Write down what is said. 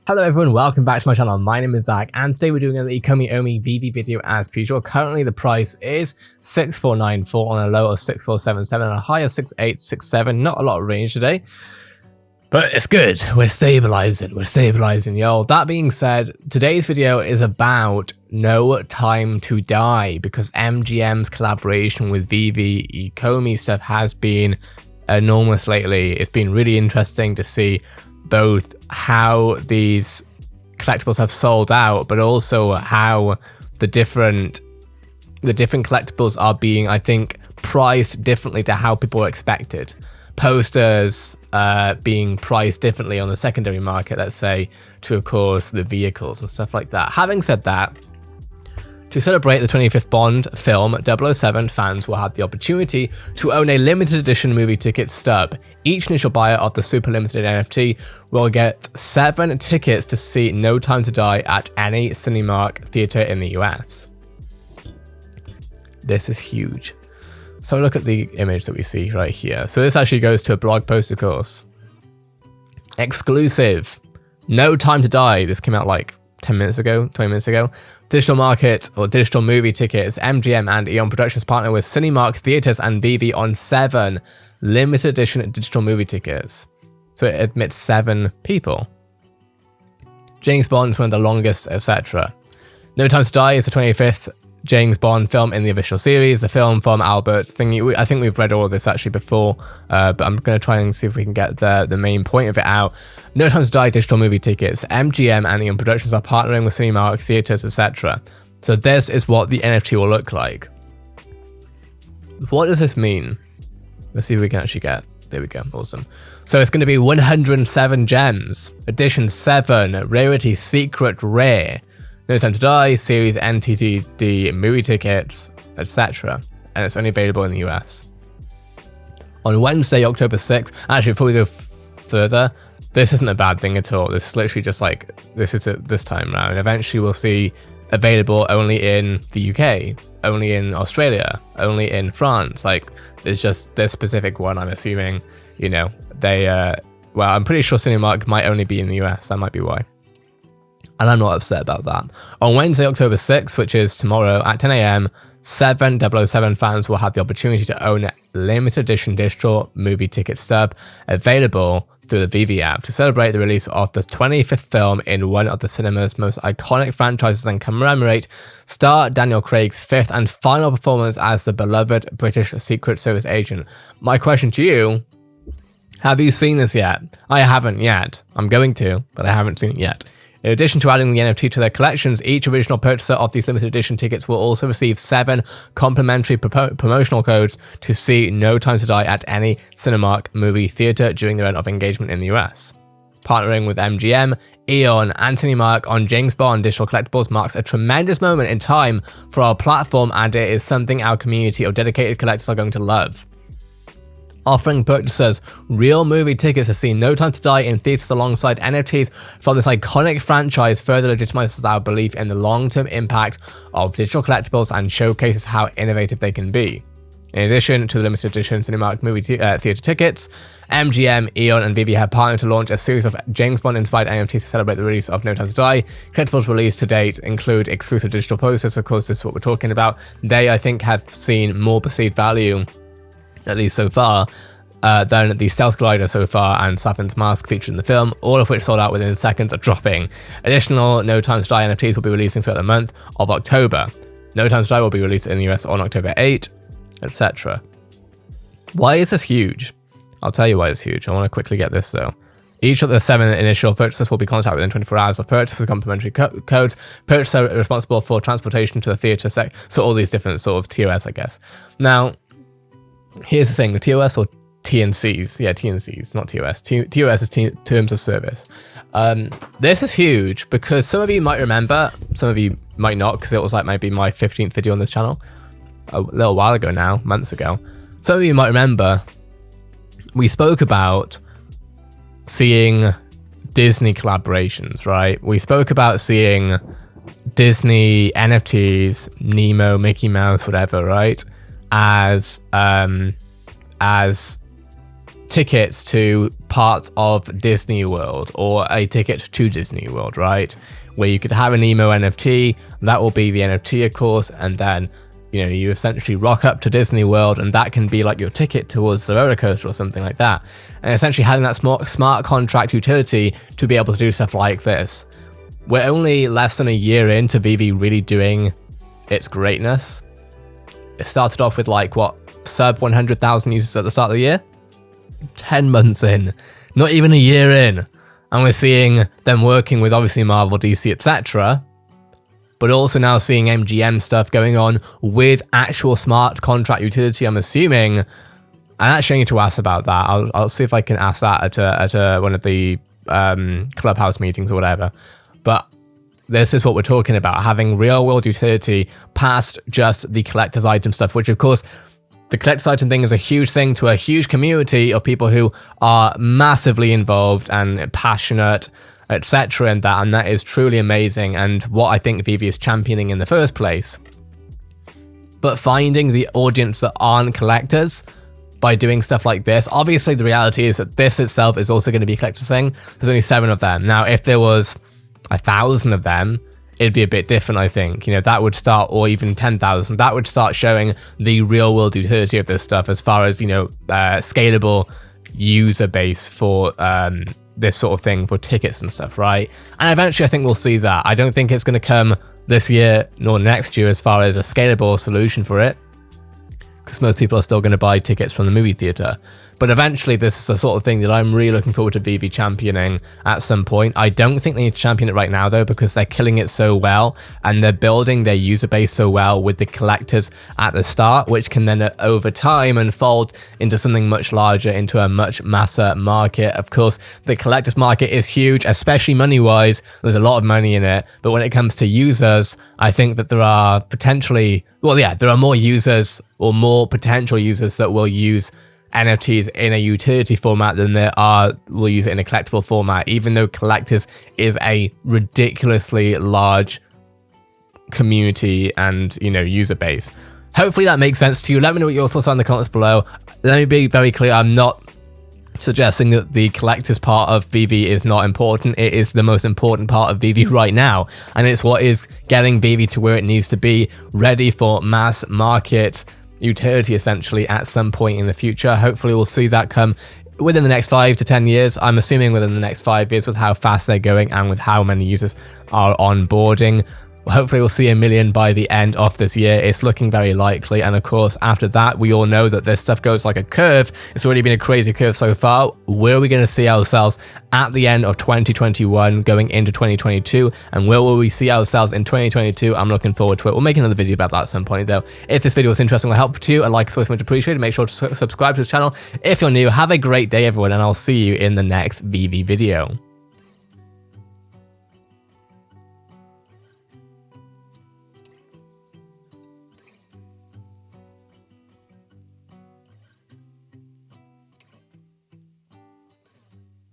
Hello everyone, welcome back to my channel. My name is Zach and today we're doing an Ecomi Veve video as per usual. Currently the price is 6494 on a low of 6477 and a high of 6867. Not a lot of range today, but it's good. We're stabilizing, yo. That being said, today's video is about No Time to Die because MGM's collaboration with VeVe Ecomi stuff has been enormous lately. It's been really interesting to see both how these collectibles have sold out, but also how the different collectibles are being, I think, priced differently to how people expected. Posters being priced differently on the secondary market, let's say, to of course the vehicles and stuff like that. Having said that, to celebrate the 25th Bond film, 007 fans will have the opportunity to own a limited edition movie ticket stub. Each initial buyer of the super limited NFT will get 7 tickets to see No Time to Die at any Cinemark theater in the US. This is huge. So look at the image that we see right here. So this actually goes to a blog post, of course. Exclusive. No Time to Die. This came out like 10 minutes ago, 20 minutes ago. Digital market or digital movie tickets. MGM and Eon Productions partner with Cinemark Theatres and VeVe on 7 limited edition digital movie tickets. So it admits 7 people. James Bond is one of the longest, etc. No Time to Die is the 25th James Bond film in the official series, a film from Albert's thingy. I think we've read all of this actually before, but I'm going to try and see if we can get the main point of it out. No Time to Die digital movie tickets. MGM and Eon Productions are partnering with Cinemark Theatres, etc. So this is what the NFT will look like. What does this mean? Let's see if we can actually get. There we go. Awesome. So it's going to be 107 gems, edition 7, rarity secret rare. No Time to Die, Series NTTD movie tickets, etc. And it's only available in the US. On Wednesday, October 6th, actually before we go further, this isn't a bad thing at all. This is literally just like, this is this time round. Eventually we'll see available only in the UK, only in Australia, only in France. Like, it's just this specific one, I'm assuming, you know, they, well, I'm pretty sure Cinemark might only be in the US. That might be why. And I'm not upset about that. On Wednesday, October 6th, which is tomorrow at 10 AM, 7 007 fans will have the opportunity to own a limited edition digital movie ticket stub available through the VeVe app to celebrate the release of the 25th film in one of the cinema's most iconic franchises and commemorate star Daniel Craig's 5th and final performance as the beloved British Secret Service agent. My question to you, have you seen this yet? I haven't yet. I'm going to, but I haven't seen it yet. In addition to adding the NFT to their collections, each original purchaser of these limited edition tickets will also receive 7 complimentary promotional codes to see No Time to Die at any Cinemark movie theater during the event of engagement in the US. Partnering with MGM, Eon, and Cinemark on James Bond digital collectibles marks a tremendous moment in time for our platform, and it is something our community of dedicated collectors are going to love. Offering purchasers real movie tickets to see No Time to Die in theaters alongside NFTs from this iconic franchise further legitimizes our belief in the long-term impact of digital collectibles and showcases how innovative they can be. In addition to the limited edition Cinemark movie theater tickets, MGM, Eon, and VeVe have partnered to launch a series of James Bond-inspired NFTs to celebrate the release of No Time to Die. Collectibles released to date include exclusive digital posters. Of course, this is what we're talking about. They, I think, have seen more perceived value, at least so far, than the Stealth Glider so far and Sapphin's Mask featured in the film, all of which sold out within seconds of dropping. Additional No Time to Die NFTs will be releasing throughout the month of October. No Time to Die will be released in the US on October 8, etc. Why is this huge? I'll tell you why it's huge. I want to quickly get this though. Each of the 7 initial purchasers will be contacted within 24 hours of purchase with complimentary codes. Purchaser responsible for transportation to the theater so all these different sort of TOS, I guess. Now, here's the thing, the TOS or TNCs, yeah, TNCs, not TOS. TOS is terms of service. This is huge because some of you might remember, some of you might not, because it was like maybe my 15th video on this channel a little while ago now, months ago. Some of you might remember we spoke about seeing Disney collaborations, right? We spoke about seeing Disney NFTs, Nemo, Mickey Mouse, whatever, right? As tickets to parts of Disney World or a ticket to Disney World, right? Where you could have an emo NFT, that will be the NFT, of course, and then you essentially rock up to Disney World and that can be like your ticket towards the roller coaster or something like that. And essentially having that smart contract utility to be able to do stuff like this. We're only less than a year into VeVe really doing its greatness. It started off with like, what, sub 100,000 users at the start of the year? 10 months in, not even a year in. And we're seeing them working with obviously Marvel, DC, etc. But also now seeing MGM stuff going on with actual smart contract utility, I'm assuming. I actually need to ask about that. I'll see if I can ask that at one of the clubhouse meetings or whatever. But this is what we're talking about, having real world utility past just the collector's item stuff, which of course, the collector's item thing is a huge thing to a huge community of people who are massively involved and passionate, etc. and that is truly amazing and what I think VeVe is championing in the first place. But finding the audience that aren't collectors by doing stuff like this, obviously the reality is that this itself is also going to be a collector's thing. There's only 7 of them. Now, if there was 1,000 of them, it'd be a bit different, I think. That would start, or even 10,000, that would start showing the real world utility of this stuff as far as, scalable user base for this sort of thing for tickets and stuff, right? And eventually I think we'll see that. I don't think it's going to come this year nor next year as far as a scalable solution for it, because most people are still going to buy tickets from the movie theater. But eventually this is the sort of thing that I'm really looking forward to VeVe championing at some point. I don't think they need to champion it right now though, because they're killing it so well and they're building their user base so well with the collectors at the start, which can then over time unfold into something much larger, into a much masser market. Of course, the collectors market is huge, especially money-wise. There's a lot of money in it. But when it comes to users, I think that there are potentially, there are more users or more potential users that will use NFTs in a utility format than there will use it in a collectible format, even though collectors is a ridiculously large community and user base. Hopefully that makes sense to you. Let me know what your thoughts are in the comments below. Let me be very clear, I'm not suggesting that the collectors part of VeVe is not important. It is the most important part of VeVe right now, and it's what is getting VeVe to where it needs to be, ready for mass market utility essentially at some point in the future. Hopefully we'll see that come within the next 5 to 10 years. I'm assuming within the next 5 years with how fast they're going and with how many users are onboarding. Hopefully we'll see 1 million by the end of this year. It's looking very likely. And of course, after that, we all know that this stuff goes like a curve. It's already been a crazy curve so far. Where are we going to see ourselves at the end of 2021 going into 2022? And where will we see ourselves in 2022? I'm looking forward to it. We'll make another video about that at some point though. If this video was interesting or helpful to you, a like is always much appreciated. Make sure to subscribe to this channel if you're new. Have a great day everyone, and I'll see you in the next VeVe video.